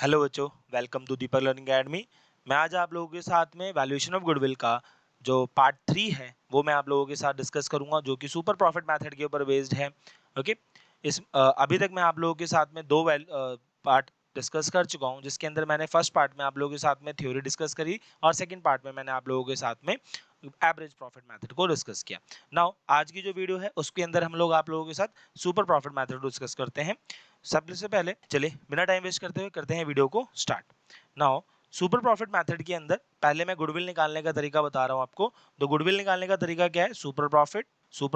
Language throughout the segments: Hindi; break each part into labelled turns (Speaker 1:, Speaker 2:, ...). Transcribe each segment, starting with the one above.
Speaker 1: हेलो बच्चों, welcome to Deepak learning academy. मैं आज आप लोगों के साथ में वैल्यूएशन ऑफ गुडविल का जो पार्ट 3 है वो मैं आप लोगों के साथ डिस्कस करूंगा, जो कि सुपर प्रॉफिट मेथड के ऊपर बेस्ड है। ओके, अभी तक मैं आप लोगों के साथ में दो पार्ट डिस्कस कर चुका हूं, जिसके अंदर मैंने फर्स्ट पार्ट में आप लोगों के साथ में थ्योरी डिस्कस करी और सेकंड पार्ट में मैंने आप लोगों के साथ में एवरेज प्रॉफिट मेथड को डिस्कस किया। नाउ आज की जो वीडियो है उसके अंदर हम लोग आप लोगों के साथ सुपर प्रॉफिट मेथड को डिस्कस करते हैं। सबसे पहले चलिए बिना टाइम वेस्ट करते हुए करते हैं वीडियो को start. Now super profit method के अंदर पहले मैं गुडविल निकालने का तरीका बता रहा हूं आपको। तो गुडविल निकालने का तरीका क्या है? Super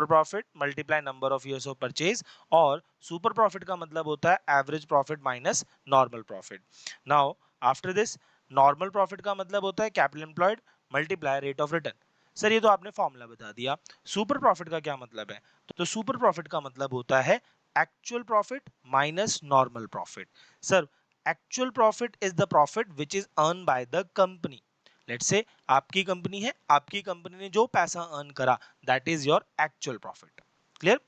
Speaker 1: profit multiply number of years of purchase, और सुपर प्रॉफिट का मतलब होता है average profit minus normal profit. Now after this, normal profit का मतलब होता है capital employed multiply rate of return. Sir ये तो आपने फॉर्मूला बता दिया। सुपर प्रॉफिट का क्या मतलब है? तो सुपर प्रॉफिट का मतलब होता है actual profit minus normal profit. Sir, actual profit is the profit which is earned by the company. Let's say आपकी कंपनी है, आपकी कंपनी ने जो पैसा अर्न करा, that is your actual profit. Clear?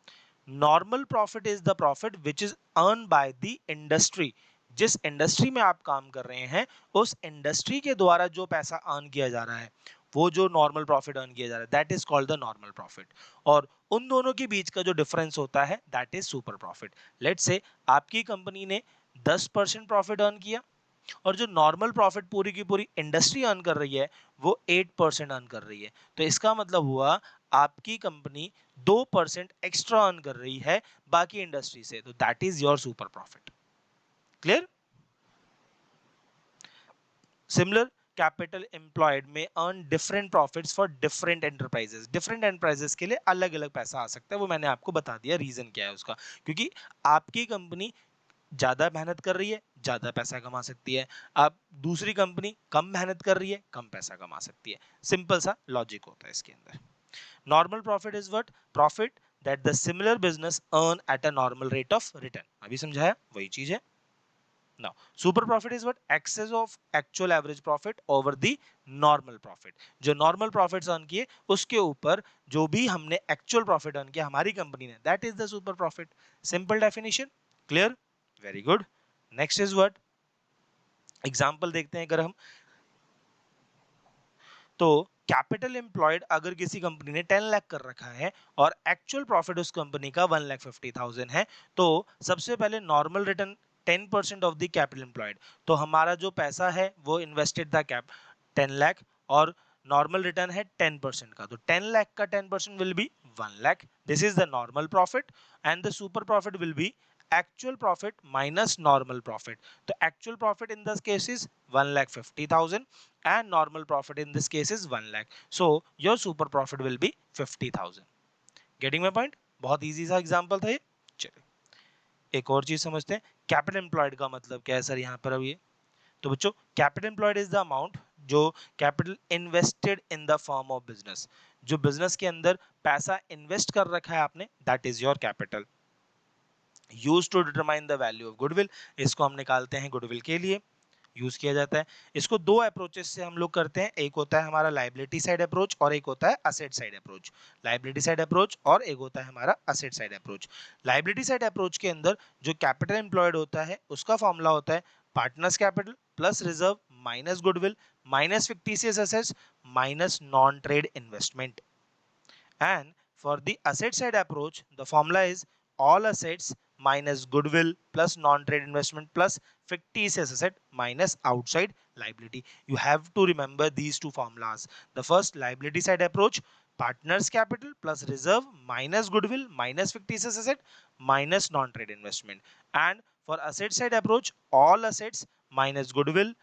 Speaker 1: Normal profit is the profit which is earned by the industry. जिस इंडस्ट्री में आप काम कर रहे हैं उस इंडस्ट्री के द्वारा जो पैसा अर्न किया जा रहा है, वो जो नॉर्मल प्रॉफिट अर्न किया जा रहा है, that is called the normal profit. और उन दोनों के बीच का जो डिफरेंस होता है that is super profit. Let's say आपकी कंपनी ने 10% प्रॉफिट अर्न किया और जो नॉर्मल प्रॉफिट पूरी की पूरी इंडस्ट्री अर्न कर रही है वो 8% अर्न कर रही है। तो इसका मतलब हुआ आपकी कंपनी 2% एक्स्ट्रा अर्न कर रही है बाकी इंडस्ट्री से, तो that is your super profit. Clear? Similar, capital employed may earn different profits for different enterprises. Different enterprises के लिए अलग अलग पैसा आ सकता है, वो मैंने आपको बता दिया रीजन क्या है उसका। क्योंकि आपकी कंपनी ज्यादा मेहनत कर रही है, ज्यादा पैसा कमा सकती है। आप दूसरी कंपनी कम मेहनत कर रही है, कम पैसा कमा सकती है। सिंपल सा लॉजिक होता है इसके अंदर। Normal profit is what? Profit that the similar business earn at a normal rate of return. अभी समझाया वही चीज है। Now, super profit is what? Excess of actual average profit over the normal profit. जो normal profits earn किए उसके ऊपर जो भी हमने actual profit earn किया हमारी कंपनी ने, that is the super profit. Simple definition. Clear? Very good. Next is what? Example देखते हैं अगर हम, तो कैपिटल एम्प्लॉयड अगर किसी कंपनी ने 10 लाख कर रखा है और एक्चुअल प्रॉफिट उस कंपनी का 1,50,000 है, तो सबसे पहले normal return 10% of the capital employed. तो हमारा जो पैसा है वो इन्वेस्टेड था कैप 10 लाख, और नॉर्मल रिटर्न है 10% का, तो 10 लाख का 10% will be 1 lakh. This is the normal profit and the super profit will be actual profit minus normal profit. तो actual profit in this case is 1,50,000 and normal profit in this case is 1 lakh. So your super profit will be 50,000. Getting my point? बहुत easy सा example था ये। चलिए एक और चीज समझते हैं, कैपिटल एम्प्लॉयड का मतलब क्या है सर यहाँ पर। अब ये तो बच्चों, capital employed is the amount जो capital invested in the form of business, जो बिजनेस के अंदर पैसा इन्वेस्ट कर रखा है आपने, that is your capital. Use to determine the value of goodwill, इसको हम निकालते हैं गुडविल के लिए, यूज किया जाता है। इसको दो अप्रोचेस से हम लोग करते हैं, एक होता है हमारा लाइबिलिटी साइड अप्रोच और एक होता है asset side approach. Liability side approach और एक होता है हमारा asset side approach. Liability side approach के अंदर जो कैपिटल एम्प्लॉयड होता है उसका फॉर्मूला होता है partners capital plus reserve minus goodwill minus fictitious assets minus non trade investment. And for the asset side approach, the formula is all assets minus goodwill plus non-trade investment plus fictitious asset minus outside liability. You have to remember these two formulas. The first liability side approach, partners capital plus reserve minus goodwill minus fictitious asset minus non-trade investment. And for asset side approach, all assets minus goodwill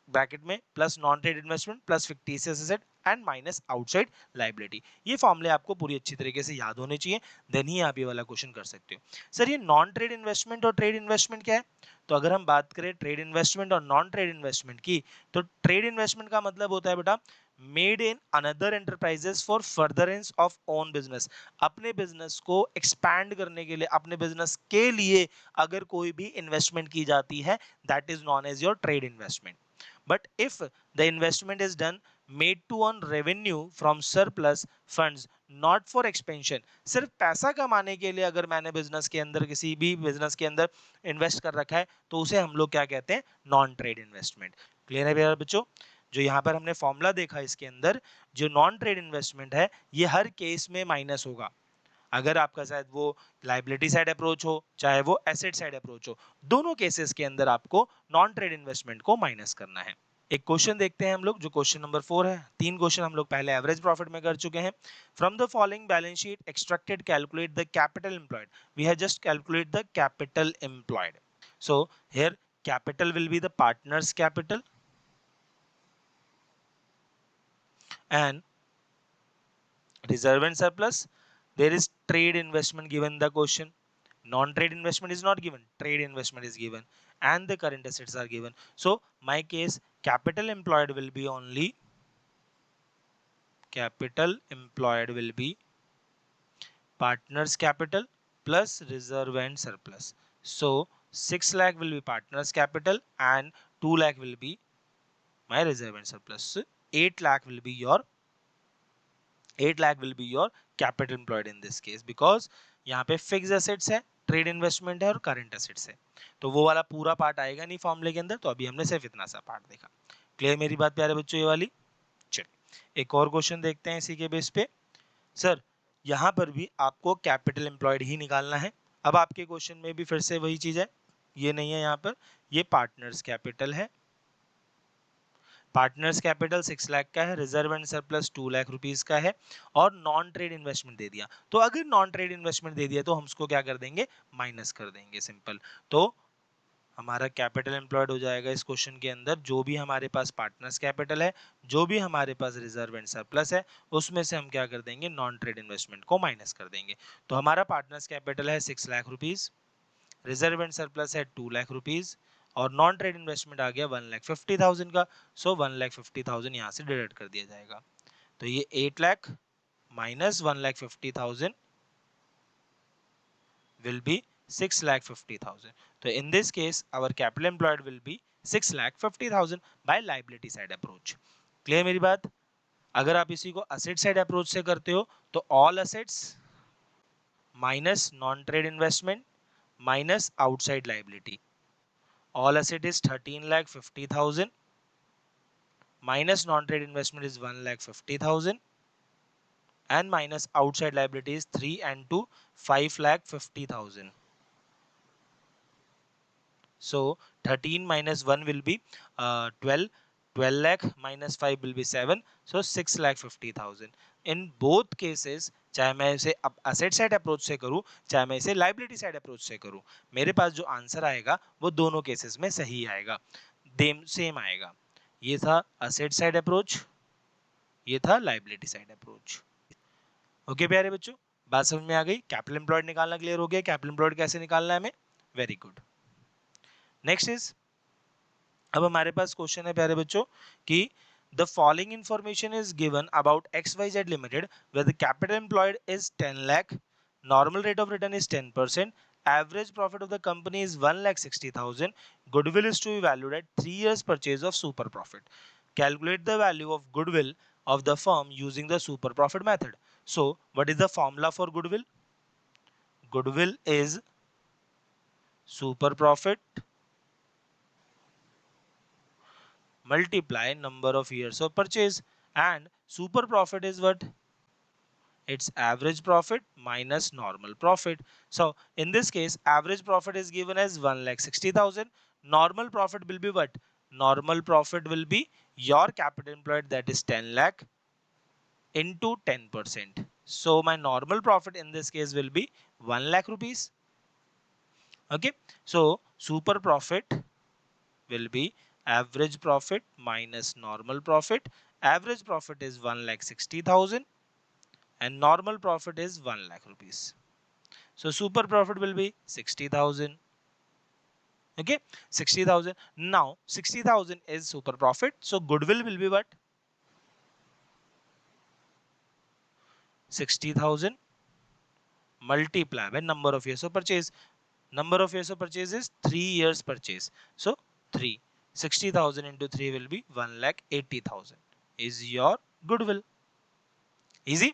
Speaker 1: bracket में plus non trade investment plus fictitious asset and minus outside liability. ये फॉर्मूले आपको पूरी अच्छी तरीके से याद होने चाहिए, देन ही आप ये वाला क्वेश्चन कर सकते हो। सर ये नॉन ट्रेड इन्वेस्टमेंट और ट्रेड इन्वेस्टमेंट क्या है? तो अगर हम बात करें ट्रेड इन्वेस्टमेंट और नॉन ट्रेड इन्वेस्टमेंट की, तो ट्रेड इन्वेस्टमेंट का मतलब होता है बेटा made in another enterprises for furtherance of own business. अपने बिजनेस को एक्सपैंड करने के लिए, अपने बिजनेस के लिए अगर कोई भी इन्वेस्टमेंट की जाती है, that is known as your trade investment. But if the investment is done made to earn revenue from surplus funds, not for expansion. सिर्फ पैसा कमाने के लिए अगर मैंने बिजनेस के अंदर, किसी भी बिजनेस के अंदर इन्वेस्ट कर रखा है, तो उसे हम लोग क्या कहते हैं, नॉन ट्रेड इन्वेस्टमेंट। क्लियर है प्यारे बच्चों? जो यहाँ पर हमने फॉर्मूला देखा, इसके अंदर जो नॉन ट्रेड इन्वेस्टमेंट है ये हर केस में माइनस होगा। अगर आपका शायद वो लाइबिलिटी साइड अप्रोच हो, चाहे वो एसेट साइड अप्रोच हो, दोनों केसेस के अंदर आपको नॉन ट्रेड इन्वेस्टमेंट को माइनस करना है। एक क्वेश्चन देखते हैं हम लोग, जो क्वेश्चन नंबर 4 है। 3 क्वेश्चन हम लोग पहले एवरेज प्रॉफिट में कर चुके हैं। From the following balance sheet extracted calculate the capital employed. We have just calculate the capital employed. So here capital will be the partners capital and reserve and surplus. There is trade investment given the question. Non-trade investment is not given, trade investment is given, and the current assets are given. So my case, capital employed will be only, capital employed will be partners capital plus reserve and surplus. So 6 lakh will be partners capital and 2 lakh will be my reserve and surplus. So 8 lakh will be your 8 lakh will be your capital employed in this case, because यहाँ पे फिक्स एसेट्स है, ट्रेड इन्वेस्टमेंट है और करंट एसेट्स है, तो वो वाला पूरा पार्ट आएगा नहीं फॉर्मूले के अंदर, तो अभी हमने सिर्फ इतना सा पार्ट देखा। क्लियर मेरी बात प्यारे बच्चों ये वाली? चलिए एक और क्वेश्चन देखते हैं इसी के बेस पे। सर यहाँ पर भी आपको कैपिटल एम्प्लॉयड ही निकालना है। अब आपके क्वेश्चन में भी फिर से वही चीज है, ये नहीं है यहाँ पर, ये पार्टनर्स कैपिटल है। पार्टनर्स कैपिटल 6 लाख का है, reserve and surplus 2 lakh rupees का है, और नॉन ट्रेड इन्वेस्टमेंट दे दिया। तो अगर नॉन ट्रेड इन्वेस्टमेंट दे दिया तो हम उसको क्या कर देंगे, माइनस कर देंगे, सिंपल। तो हमारा कैपिटल एम्प्लॉयड हो जाएगा इस क्वेश्चन के अंदर, जो भी हमारे पास पार्टनर्स कैपिटल है, जो भी हमारे पास रिजर्व एंड सरप्लस है, उसमें से हम क्या कर देंगे, नॉन ट्रेड इन्वेस्टमेंट को माइनस कर देंगे। तो हमारा पार्टनर्स कैपिटल है 6 lakh rupees, reserve and surplus है 2 लाख रुपीज, और नॉन ट्रेड इन्वेस्टमेंट आ गया 1,50,000 का। सो 1,50,000 यहाँ से डिडक्ट कर दिया जाएगा। तो ये 8 lakh minus 1,50,000 will be 6,50,000. So in this case our capital employed will be 6,50,000 by liability side approach. Clear मेरी बात? अगर आप इसी को asset side approach से करते हो तो all assets minus non trade investment minus outside liability. All asset is 13,50,000 minus non trade investment is 1,50,000 and minus outside liability is 3 and 2 5,50,000. So 13 minus 1 will be 12. 12 lakh minus 5 will be 7. So 6,50,000. In both cases, चाहे मैं इसे असेट साइड अप्रोच से करूं, चाहे मैं इसे लाइबिलिटी साइड अप्रोच से करूं, मेरे पास जो आंसर आएगा वो दोनों केसेस में सही आएगा, सेम आएगा। ये था असेट साइड अप्रोच, ये था लाइबिलिटी साइड अप्रोच। ओके प्यारे बच्चों, बात समझ में आ गई? कैपिटल एम्प्लॉयड निकालना क्लियर हो गया? कैपिटल एम्प्लॉयड कैसे निकालना है हमें? Very good. नेक्स्ट इज, अब हमारे पास क्वेश्चन है प्यारे बच्चों कि the following information is given about XYZ Limited where the capital employed is 10 lakh, normal rate of return is 10%, average profit of the company is 1,60,000, goodwill is to be valued at 3 years purchase of super profit. Calculate the value of goodwill of the firm using the super profit method. So what is the formula for goodwill? Goodwill is super profit multiply number of years of purchase, and super profit is what? It's average profit minus normal profit. So in this case average profit is given as 1,60,000. Normal profit will be what? Normal profit will be your capital employed, that is 10 lakh into 10%. So my normal profit in this case will be 1 lakh rupees. Okay, so super profit will be average profit minus normal profit. Average profit is 1,60,000 and normal profit is 1 lakh rupees. So super profit will be 60,000. Okay, 60,000. Now 60,000 is super profit. So goodwill will be what? 60,000 multiply by number of years of purchase. Number of years of purchase is 3 years purchase. So 3. 60,000 into 3 will be 1,80,000 is your goodwill. Easy.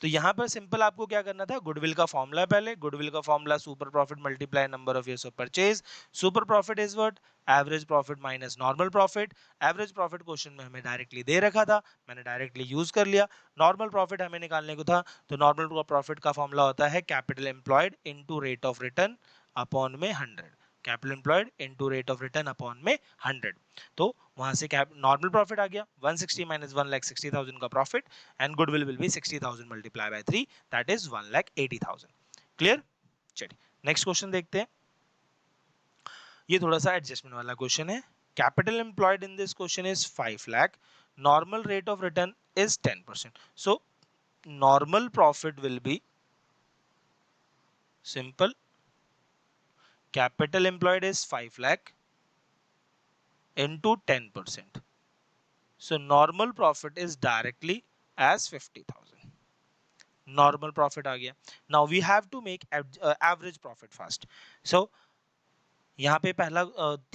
Speaker 1: तो यहाँ पर सिंपल आपको क्या करना था, गुडविल का फॉर्मूला, पहले गुडविल का formula super profit multiply number of years of purchase. Super profit is what, average profit minus normal profit. Average profit question में हमें डायरेक्टली दे रखा था, मैंने डायरेक्टली यूज कर लिया। नॉर्मल प्रॉफिट हमें निकालने को था, तो नॉर्मल प्रॉफिट का फॉर्मूला होता है capital employed into rate of return upon में 100। Capital employed into rate of return upon में 100। तो वहां से नॉर्मल प्रॉफिट आ गया 160 माइनस 1,60,000 का profit, and goodwill will be 60,000 multiply by 3, that is 1,80,000। Clear? चलिए नेक्स्ट क्वेश्चन देखते हैं। ये थोड़ा सा एडजस्टमेंट वाला क्वेश्चन है। Capital employed in this question is 5 lakh, normal rate of return is 10%, so normal profit will be simple, capital employed is 5 lakh into 10%, so normal profit is directly as 50,000. Normal profit आ गया. Now we have to make average profit first. So यहाँ पे पहला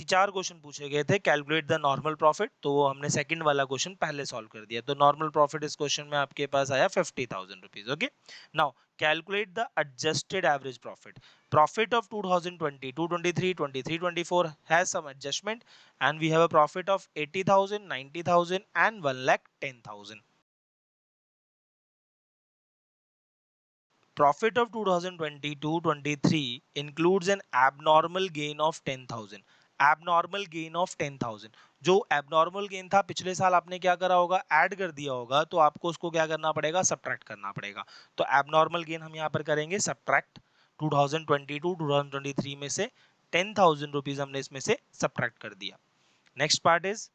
Speaker 1: 4 क्वेश्चन पूछे गए थे, कैलकुलेट द नॉर्मल प्रॉफिट, तो वो हमने सेकंड वाला क्वेश्चन पहले सॉल्व कर दिया, तो नॉर्मल प्रॉफिट इस क्वेश्चन में आपके पास आया 50,000 rupees. Okay, now calculate the adjusted average profit. Profit of 2020, 223, 23, 24 has some adjustment, and we have a profit of 80,000, 90,000 and 1,10,000. Profit of 2022-23 includes an abnormal gain of 10,000. Abnormal gain of 10,000. जो abnormal gain था पिछले साल आपने क्या करा होगा, ऐड कर दिया होगा, तो आपको उसको क्या करना पड़ेगा, सब्ट्रैक्ट करना पड़ेगा. तो abnormal gain हम यहाँ पर करेंगे सब्ट्रैक्ट 2022-2023 में से 10,000 रुपीज हमने इसमें से सब्ट्रैक्ट कर दिया. Next part is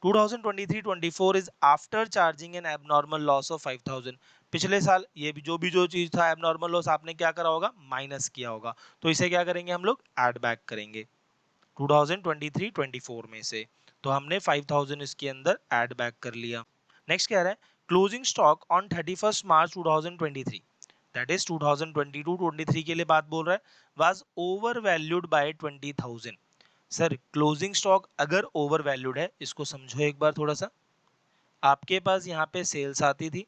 Speaker 1: 2023-24 is after charging an abnormal loss of 5,000. पिछले साल ये भी जो चीज था एबनॉर्मल लॉस आपने क्या करा होगा, माइनस किया होगा, तो इसे क्या करेंगे हम लोग, ऐड बैक करेंगे 2023-24 में से, तो हमने 5,000 इसके अंदर ऐड बैक कर लिया. नेक्स्ट क्या है, closing stock on 31 March 2023, that is 2022-23 के लिए बात बोल रहा है, was over valued bye 20,000. Sir closing stock अगर ओवर वैल्यूड है, इसको समझो एक बार थोड़ा सा. आपके पास यहाँ पे सेल्स आती थी,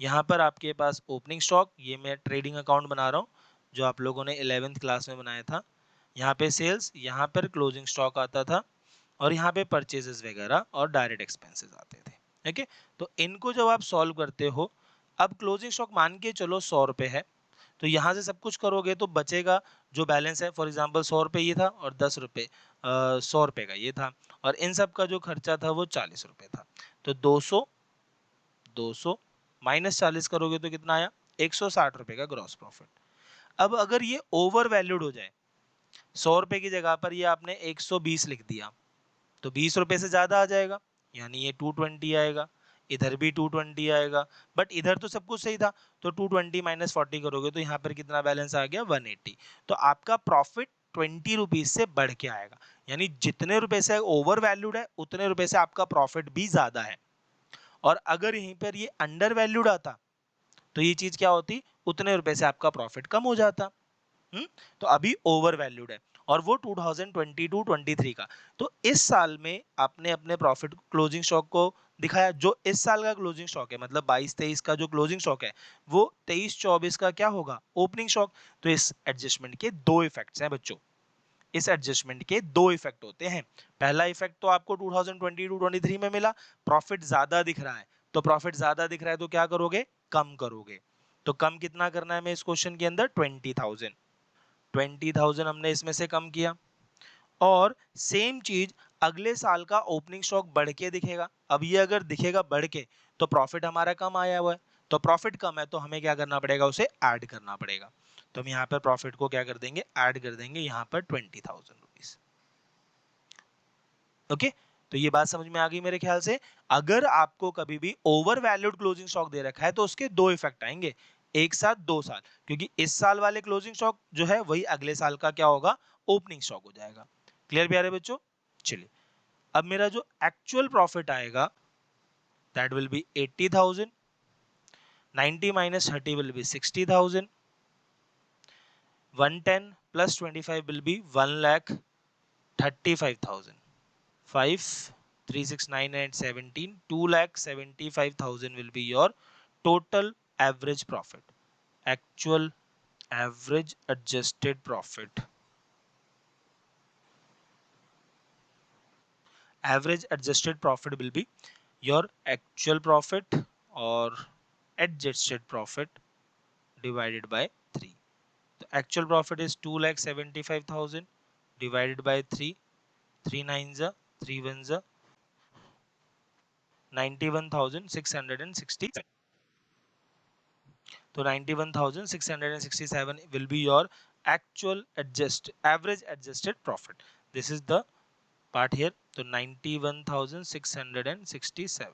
Speaker 1: यहाँ पर आपके पास ओपनिंग स्टॉक, ये मैं ट्रेडिंग अकाउंट बना रहा हूँ जो आप लोगों ने 11th क्लास में बनाया था. यहाँ पे सेल्स, यहाँ पर क्लोजिंग स्टॉक आता था, और यहाँ पे परचेजेस वगैरह और डायरेक्ट एक्सपेंसेस आते थे. ठीक है, तो इनको जब आप सॉल्व करते हो, अब क्लोजिंग स्टॉक मान के चलो 100 रुपये है, तो यहाँ से सब कुछ करोगे तो बचेगा जो बैलेंस है, फॉर एग्जांपल 100 रुपये ये था और 10 रुपये 100 रुपये का ये था, और इन सब का जो खर्चा था वो 40 रुपये था, तो 200 माइनस 40 करोगे तो कितना आया, 160 रुपये का ग्रॉस प्रॉफिट. अब अगर ये ओवर वैल्यूड हो जाए, 100 रुपये की जगह पर ये आपने 120 लिख दिया, तो 20 रुपये से ज्यादा आ जाएगा, यानी ये 220 आएगा, इधर भी 220 आएगा, बट इधर तो सब कुछ सही था, तो 220 माइनस 40 करोगे तो यहाँ पर कितना बैलेंस आ गया, 180. तो आपका प्रॉफिट 20 रुपीज से बढ़ के आएगा, यानी जितने रुपए से ओवर वैल्यूड है उतने रुपए से आपका प्रॉफिट भी ज्यादा है. और अगर यहीं पर ये अंडर वैल्यूड आता तो ये चीज क्या होती, उतने रुपए से आपका प्रॉफिट कम हो जाता. तो अभी ओवर वैल्यूड है, और वो 2022-23 का. तो इस साल में आपने अपने प्रॉफिट क्लोजिंग स्टॉक को दिखाया, जो इस साल का क्लोजिंग स्टॉक है, मतलब 22-23 का जो क्लोजिंग स्टॉक है वो 23-24 का क्या होगा, ओपनिंग स्टॉक. तो इस एडजस्टमेंट के दो इफेक्ट्स हैं बच्चों, इस एडजस्टमेंट के दो इफेक्ट होते हैं. पहला इफेक्ट तो आपको 2022-23 में मिला, प्रॉफिट ज्यादा दिख रहा है, तो प्रॉफिट ज्यादा दिख रहा है तो क्या करोगे, कम करोगे. तो कम कितना करना है हमें इस क्वेश्चन के अंदर, 20,000. 20,000 हमने इसमें से कम किया, और सेम चीज अगले साल का ओपनिंग स्टॉक बढ़ के दिखेगा. अब ये अगर दिखेगा बढ़ के, तो प्रॉफिट हमारा कम आया हुआ है, तो प्रॉफिट कम है तो हमें क्या करना पड़ेगा, उसे ऐड करना पड़ेगा. तो हम यहाँ पर प्रॉफिट को क्या कर देंगे, ऐड कर देंगे यहाँ पर 20,000 रुपीज. ओके, तो ये बात समझ में आ गई मेरे ख्याल से. अगर आपको कभी भी ओवर वैल्यूड क्लोजिंग स्टॉक दे रखा है तो उसके दो इफेक्ट आएंगे, एक साथ 2 साल, क्योंकि इस साल वाले क्लोजिंग स्टॉक जो है वही अगले साल का क्या होगा, ओपनिंग स्टॉक हो जाएगा. क्लियर प्यारे बच्चों? चलिए, अब मेरा जो एक्चुअल प्रॉफिट आएगा that will be 80,000, 90 minus 30 will be 60,000, 110 plus 25 will be 1,35,000. 5, 3, 6, 9, and 17, 2,75,000 will be your total average profit, actual average adjusted profit. Average adjusted profit will be your actual profit or adjusted profit divided by 3. The actual profit is 2,75,000 divided by 3. 3 nines are 3 ones are 91,667. So 91,667 will be your actual average adjusted profit. This is the part here. So 91,667.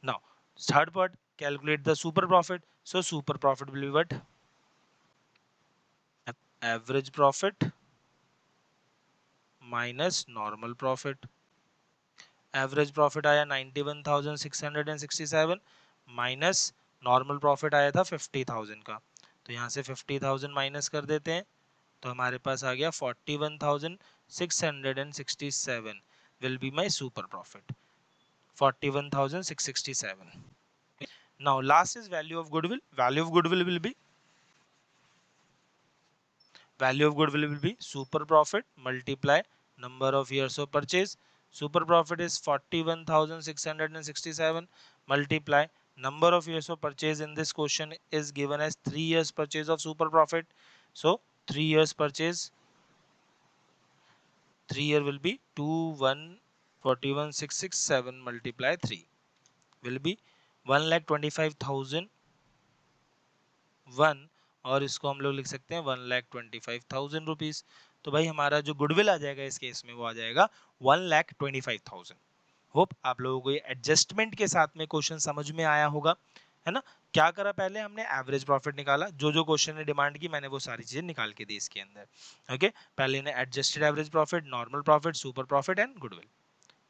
Speaker 1: Now third part, calculate the super profit. So super profit will be what? Average profit minus normal profit. Average profit आया 91,667 माइनस नॉर्मल प्रॉफिट आया था 50,000 का, तो यहाँ से 50,000 माइनस कर देते हैं तो हमारे पास आ गया 41,667 will be my super profit. 41,667. Now last is value of goodwill. Value of goodwill will be super profit multiply number of years of purchase. Super profit is 41,667 multiply number of years of purchase. In this question is given as 3 years purchase of super profit. So 3 years purchase, 3 year will be 41,667 multiply 3 will be 1,25,001 और इसको हम लोग लिख सकते हैं 1,25,000 रुपीज. तो भाई हमारा जो गुडविल आ जाएगा इस केस में वो आ जाएगा 1,25,000. होप आप लोगों को ये एडजस्टमेंट के साथ में क्वेश्चन समझ में आया होगा, है ना. क्या करा, पहले हमने एवरेज प्रॉफिट निकाला, जो जो क्वेश्चन ने डिमांड की मैंने वो सारी चीजें निकाल के दी इसके अंदर. ओके, पहले ने adjusted average profit, normal profit, super profit and goodwill,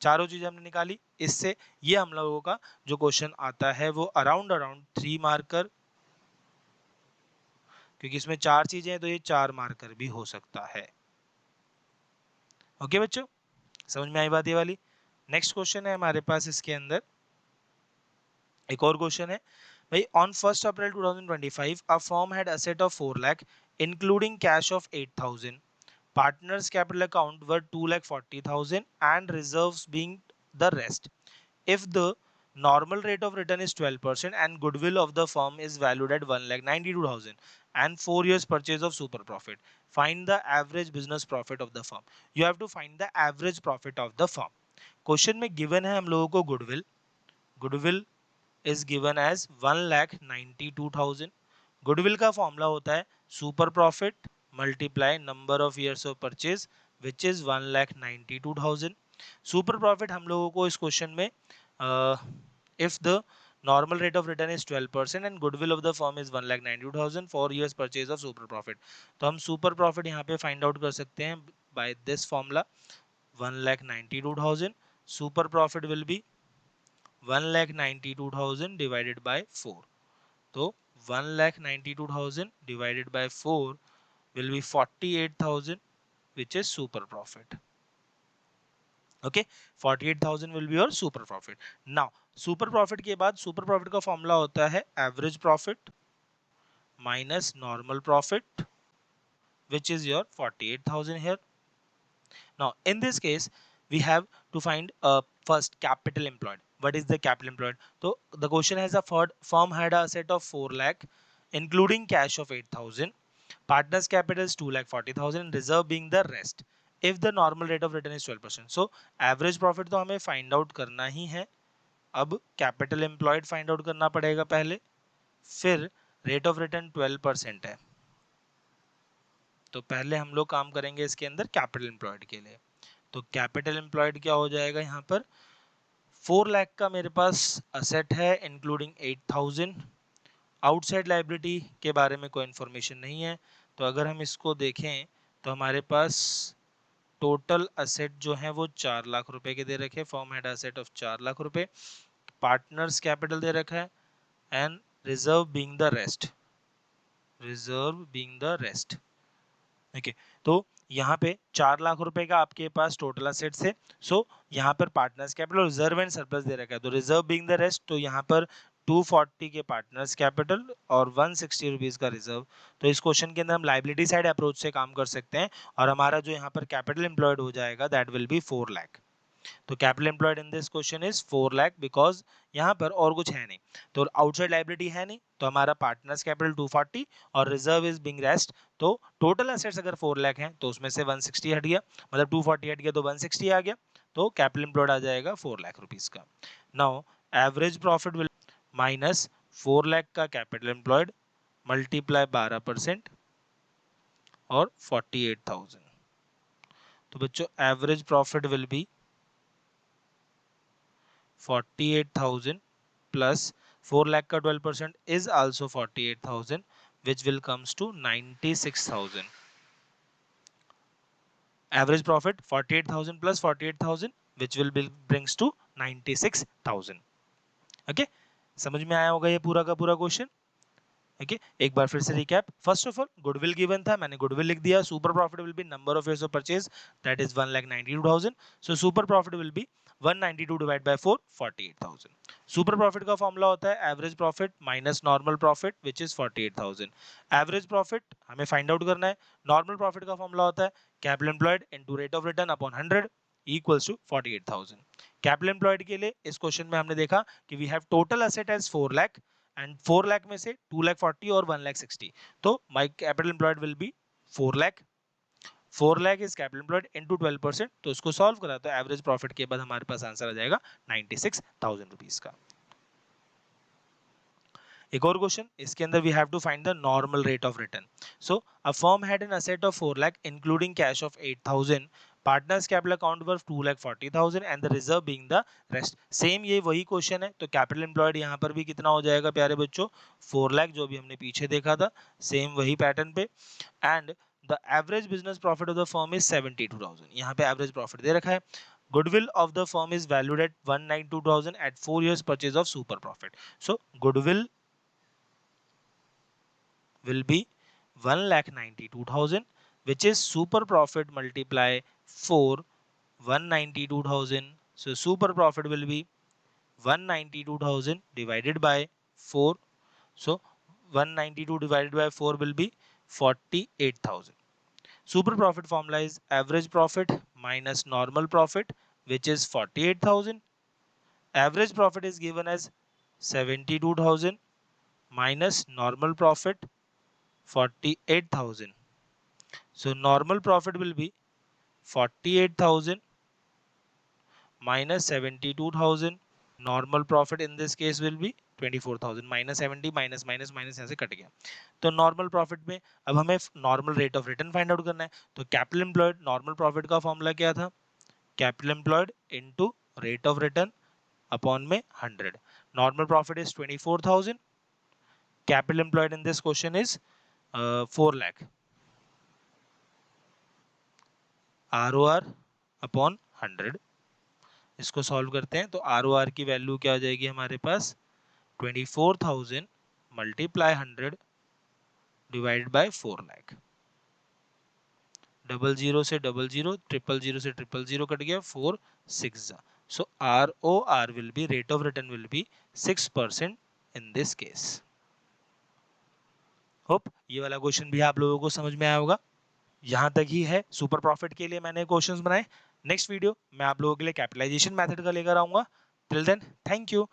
Speaker 1: चारों चीजें हमने निकाली. इससे ये हम लोगों का जो क्वेश्चन आता है वो अराउंड 3 मार्कर, क्योंकि इसमें 4 चीजें हैं तो ये 4 मार्कर भी हो सकता है. ओके बच्चों, समझ में आई बात ये वाली. नेक्स्ट क्वेश्चन है हमारे पास इसके अंदर, एक और क्वेश्चन है भाई. On 1 April 2025 a firm had asset of 4 lakh including cash of 8,000, partners capital account were 2,40,000 and reserves being the rest. If the normal rate of return is 12% and goodwill of the firm is valued at 1,92,000 and 4 years purchase of super profit, find the average business profit of the firm. You have to find the average profit of the firm. Question में गिवन है हम लोगों को goodwill. Goodwill is given as 1,92,000. Goodwill का फॉर्मूला होता है super profit multiply number of years of purchase which is 1,92,000. Super profit हम लोगों को इस क्वेश्चन में if the normal rate of return is 12% and goodwill of the firm is 1,92,000 for years purchase of super profit. तो हम super profit यहाँ पे find out कर सकते हैं by this formula 1,92,000. super profit will be 1,92,000 divided by 4. तो 1,92,000 divided by 4 will be 48,000 which is super profit. Okay, 48,000 will be your super profit. Now super profit के बाद super profit का फॉर्मूला होता है average profit minus normal profit which is your 48,000 here. Now in this case we have to find first capital employed. What is the capital employed? So the question has a firm had a asset of 4 lakh including cash of 8,000, partners capital is 2,40,000, reserve being the rest. If the normal rate of return is 12%. So average profit तो हमें find out करना ही है. अब capital employed find out करना पड़ेगा पहले, फिर rate of return 12% है तो पहले हम लोग काम करेंगे इसके अंदर कैपिटल एम्प्लॉयड के लिए. तो कैपिटल एम्प्लॉयड क्या हो जाएगा, यहाँ पर 4 लाख का मेरे पास असेट है इंक्लूडिंग 8,000. आउटसाइड लाइबिलिटी के बारे में कोई इन्फॉर्मेशन नहीं है, तो अगर हम इसको देखें तो हमारे पास टोटल असेट जो है वो 4 लाख रुपए के दे रखे. Firm had asset of 4 lakh रुपए, पार्टनर्स कैपिटल दे रखा है and reserve being the rest. Okay, तो यहाँ पे 4 लाख रुपए का आपके पास टोटल असेट्स है। सो यहाँ पर partners capital, reserve and surplus दे रखा है, तो रिजर्व बीइंग द रेस्ट, तो यहाँ पर 240 के पार्टनर्स कैपिटल और 160 रुपीज का रिजर्व। तो इस क्वेश्चन के अंदर हम लाइबिलिटी साइड अप्रोच से काम कर सकते हैं और हमारा जो यहाँ पर कैपिटल एम्प्लॉयड हो जाएगा दैट विल बी 4 लाख। तो capital employed in this question is 4 lakh because यहाँ पर और कुछ है नहीं, तो आउटसाइड लाइबिलिटी है नहीं, तो हमारा पार्टनर्स कैपिटल 240 और रिजर्व इज बिंग रेस्ट। तो टोटल एसेट्स अगर 4 लाख हैं तो उसमें से 160 हट गया, मतलब 240 हट गया तो 160 आ गया, तो कैपिटल एम्प्लॉयड आ जाएगा 4 लाख रुपीज का। Now average profit will minus 4 lakh का कैपिटल एम्प्लॉयड मल्टीप्लाई 12% और 48,000। तो बच्चों average profit will be 48,000 plus 4 lakh का 12% is also 48,000 which will comes to 96,000. Average profit 48,000 plus 48,000 which will be brings to 96,000. Okay, समझ में आया होगा ये पूरा का पूरा क्वेश्चन। ओके एक बार फिर से recap. First of all goodwill given था, मैंने गुडविल लिख दिया। Super profit will be number of years of purchase that is 1,92,000। So super profit will be 192 divide by 4 48,000। Super profit का फॉर्मूला होता है average profit minus normal profit which is 48,000। Average profit हमें फाइंड आउट करना है। नॉर्मल प्रॉफिट का फॉर्मूला होता है capital employed into rate of return upon 100 equals to 48,000। Capital employed के लिए इस क्वेश्चन में हमने देखा कि we have total asset as 4 lakh and 4 lakh में से 2 लाख 40 और 1 लाख 60, तो my capital employed will be 4 lakh. 4 lakh is capital employed into 12%, तो इसको सॉल्व करा तो एवरेज प्रॉफिट के बाद हमारे पास आंसर आ जाएगा 96,000 रुपीस का। एक और क्वेश्चन इसके अंदर we have to find the normal rate of return. So a firm had an asset of 4 lakh including cash of 8,000, partners capital account worth 2,40,000 and the reserve being the rest. Same ये वही क्वेश्चन है, तो कैपिटल एम्प्लॉयड यहाँ पर भी कितना हो जाएगा प्यारे बच्चों 4 लाख, जो भी हमने पीछे देखा था सेम वही पैटर्न पे। And the average business profit of the firm is 72,000, यहाँ पे एवरेज प्रॉफिट दे रखा है। Goodwill of the firm is valued at 192,000 at 4 years purchase of super profit. So goodwill will be 1,92,000 which is super profit multiply 4 192,000. So super profit will be 192,000 divided by 4. So 192 divided by 4 will be 48,000. Super profit formula is average profit minus normal profit which is 48,000. Average profit is given as 72,000 minus normal profit 48,000. So normal profit will be 48,000 minus 72,000. Normal profit in this case will be 24,000 minus 70 minus minus minus यहाँ से कट गया। तो नॉर्मल प्रॉफिट में अब हमें normal rate of return find out करना है। तो कैपिटल एम्प्लॉयड नॉर्मल प्रॉफिट का फॉर्मूला क्या था, capital employed into rate of return upon में 100। Normal profit is 24,000, capital employed in this question is 4 lakh. ROR upon 100, इसको सॉल्व करते हैं तो ROR की वैल्यू क्या आ जाएगी हमारे पास 24,000 मल्टीप्लाई 100 डिवाइडेड बाय 4 लाख। 00 से 00, 000 से 000 कट गया, 4 6 सो ROR will be rate of return will be 6% in this case. Hope ये वाला क्वेश्चन भी आप लोगों को समझ में आया होगा। यहाँ तक ही है सुपर प्रॉफिट के लिए मैंने क्वेश्चंस बनाए। नेक्स्ट वीडियो मैं आप लोगों के लिए कैपिटलाइजेशन मेथड का लेकर आऊंगा। Till then thank you.